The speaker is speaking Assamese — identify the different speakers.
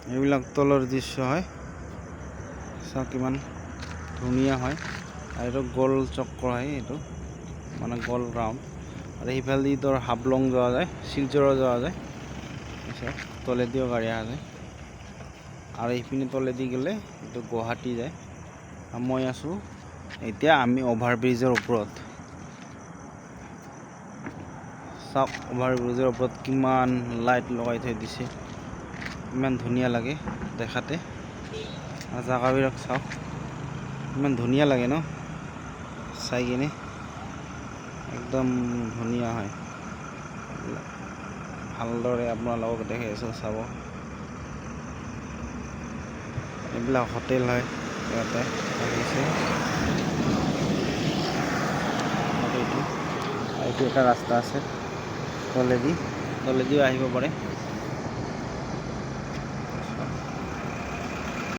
Speaker 1: এইবিলাক তলৰ দৃশ্য হয়, চাওক কিমান ধুনীয়া হয়। আৰু এইটো গোল চক্ৰ হয়, এইটো মানে গোল ৰাউণ্ড। আৰু সেইফালেদি তোৰ হাবলং যোৱা যায়, শিলচৰো যোৱা যায়, তলেদিও গাড়ী অহা যায়। আৰু এইপিনে তলেদি গ'লে এইটো গুৱাহাটী যায়। মই আছোঁ এতিয়া আমি অভাৰব্ৰিজৰ ওপৰত। চাওক অভাৰব্ৰিজৰ ওপৰত কিমান লাইট লগাই থৈ দিছে, ইমান ধুনীয়া লাগে দেখাতে। আৰু জেগাবিলাক চাওক ইমান ধুনীয়া লাগে ন, চাই কিনে একদম ধুনীয়া হয়। ভালদৰে আপোনালোকক দেখাই আছোঁ, চাব। এইবিলাক হোটেল হয়, ইয়াতে আহিছে। এইটো এটা ৰাস্তা আছে, তলেদিও আহিব পাৰে।